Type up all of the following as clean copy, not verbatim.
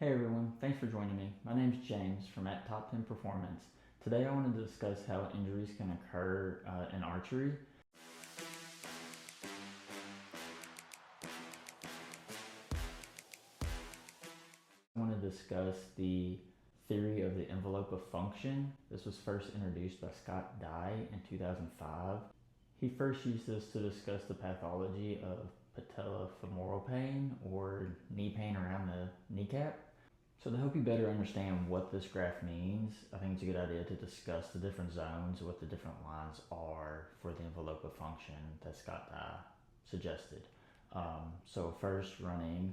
Hey everyone, thanks for joining me. My name is James from at Top 10 Performance. Today I wanted to discuss how injuries can occur in archery. I want to discuss the theory of the envelope of function. This was first introduced by Scott Dye in 2005. He first used this to discuss the pathology of patellofemoral pain or knee pain around the kneecap. So to help you better understand what this graph means, I think it's a good idea to discuss the different zones, what the different lines are for the envelope of function that Scott Dye suggested. So first, running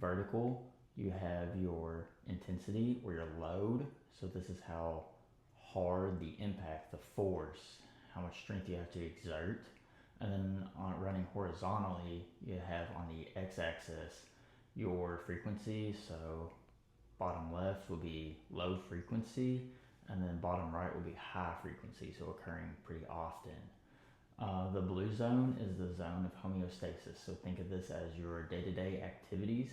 vertical, you have your intensity or your load. So this is how hard the impact, the force, how much strength you have to exert. And then running horizontally, you have on the x-axis your frequency. So bottom left will be low frequency, and then bottom right will be high frequency, so occurring pretty often. The blue zone is the zone of homeostasis, so think of this as your day-to-day activities.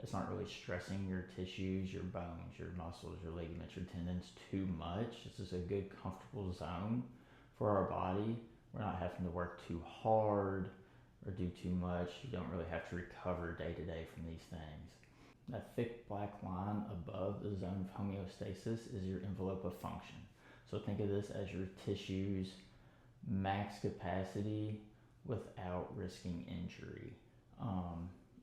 It's not really stressing your tissues, your bones, your muscles, your ligaments, your tendons too much. This is a good, comfortable zone for our body. We're not having to work too hard or do too much. You don't really have to recover day to day from these things. That thick black line above the zone of homeostasis is your envelope of function. So think of this as your tissues max capacity without risking injury.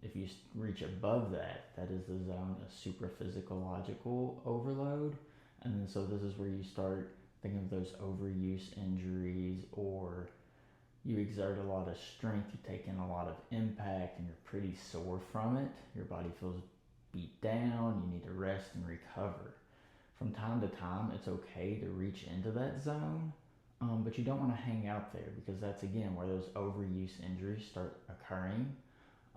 If you reach above that, that is the zone of supraphysiological overload. And then so this is where you start thinking of those overuse injuries, or you exert a lot of strength, you take in a lot of impact, and you're pretty sore from it. Your body feels beat down, you need to rest and recover. From time to time, it's okay to reach into that zone, but you don't want to hang out there, because that's again where those overuse injuries start occurring.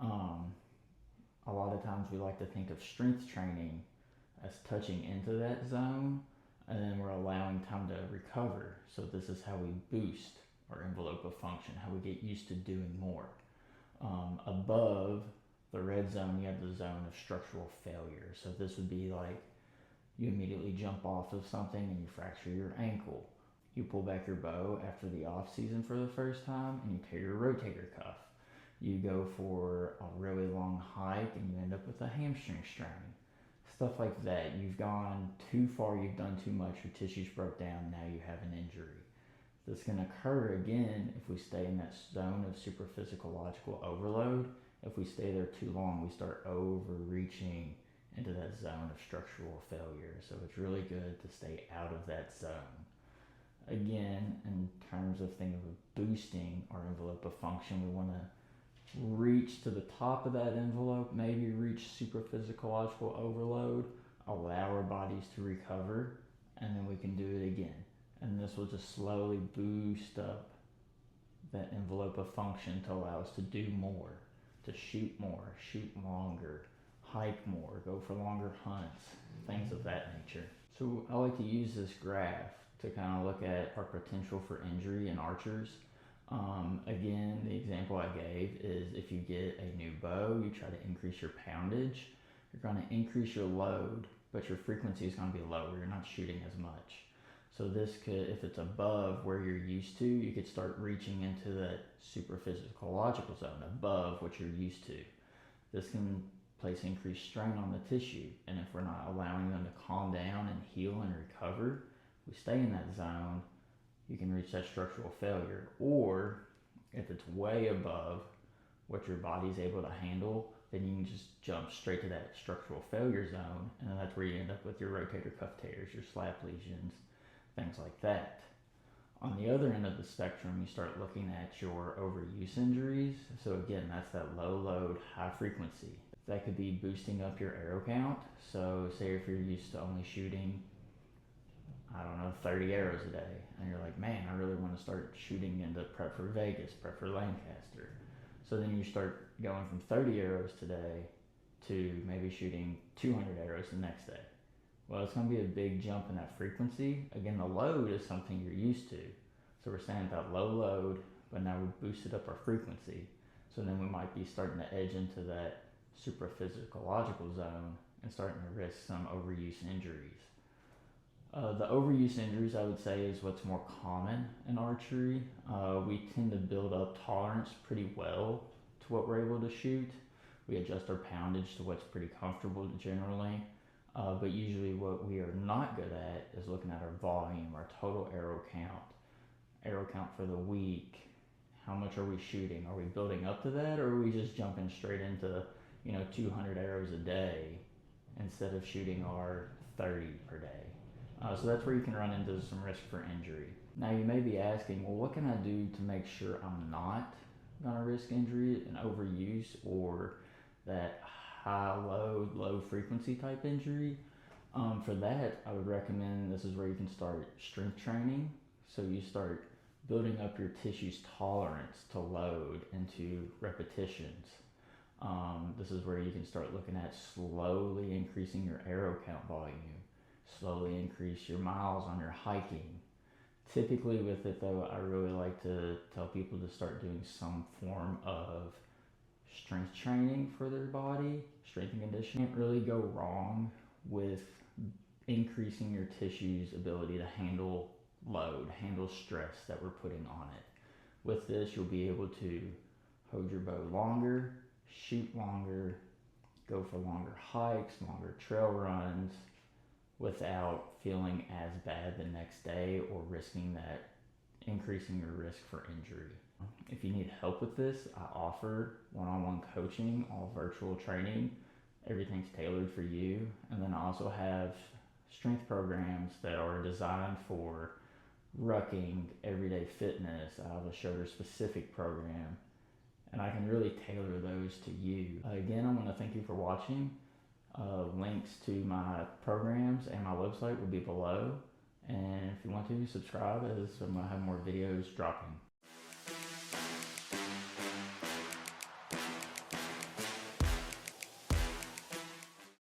A lot of times we like to think of strength training as touching into that zone, and then we're allowing time to recover. So this is how we boost our envelope of function, how we get used to doing more. Above the red zone, you have the zone of structural failure. So this would be like you immediately jump off of something and you fracture your ankle. You pull back your bow after the off season for the first time and you tear your rotator cuff. You go for a really long hike and you end up with a hamstring strain. Stuff like that. You've gone too far, you've done too much, your tissues broke down, now you have an injury. This can occur again if we stay in that zone of supraphysiological overload. If we stay there too long, we start overreaching into that zone of structural failure. So it's really good to stay out of that zone. Again, in terms of thinking of boosting our envelope of function, we want to reach to the top of that envelope, maybe reach supraphysiological overload, allow our bodies to recover, and then we can do it again. And this will just slowly boost up that envelope of function to allow us to do more, to shoot more, shoot longer, hike more, go for longer hunts, things of that nature. So I like to use this graph to kind of look at our potential for injury in archers. Again, the example I gave is if you get a new bow, you try to increase your poundage, you're going to increase your load, but your frequency is going to be lower. You're not shooting as much. So this could, if it's above where you're used to, you could start reaching into that supraphysiological zone above what you're used to. This can place increased strain on the tissue, and if we're not allowing them to calm down and heal and recover, we stay in that zone, you can reach that structural failure. Or if it's way above what your body's able to handle, then you can just jump straight to that structural failure zone, and then that's where you end up with your rotator cuff tears, your slap lesions, things like that. On the other end of the spectrum, you start looking at your overuse injuries. So again, that's that low load, high frequency. That could be boosting up your arrow count. So say if you're used to only shooting, 30 arrows a day, and you're like, man, I really want to start shooting into prep for Vegas, prep for Lancaster. So then you start going from 30 arrows today to maybe shooting 200 arrows the next day. Well, it's going to be a big jump in that frequency. Again, the load is something you're used to. So we're saying that low load, but now we've boosted up our frequency. So then we might be starting to edge into that supraphysiological zone and starting to risk some overuse injuries. The overuse injuries, I would say, is what's more common in archery. We tend to build up tolerance pretty well to what we're able to shoot. We adjust our poundage to what's pretty comfortable generally. But usually what we are not good at is looking at our volume, our total arrow count for the week. How much are we shooting? Are we building up to that, or are we just jumping straight into 200 arrows a day instead of shooting our 30 per day? So that's where you can run into some risk for injury. Now you may be asking, well, what can I do to make sure I'm not gonna risk injury and overuse, or that high load, low frequency type injury? For that, I would recommend, this is where you can start strength training. So you start building up your tissue's tolerance to load into repetitions. This is where you can start looking at slowly increasing your arrow count volume, slowly increase your miles on your hiking. Typically with it though, I really like to tell people to start doing some form of strength training for their body, strength and conditioning. Can't really go wrong with increasing your tissue's ability to handle load, handle stress that we're putting on it. With this, you'll be able to hold your bow longer, shoot longer, go for longer hikes, longer trail runs, without feeling as bad the next day or risking that, increasing your risk for injury. If you need help with this, I offer one-on-one coaching, all virtual training. Everything's tailored for you. And then I also have strength programs that are designed for rucking, everyday fitness. I have a shoulder specific program, and I can really tailor those to you. Again, I want to thank you for watching. Links to my programs and my website will be below. And if you want to, subscribe, as I'm going to have more videos dropping.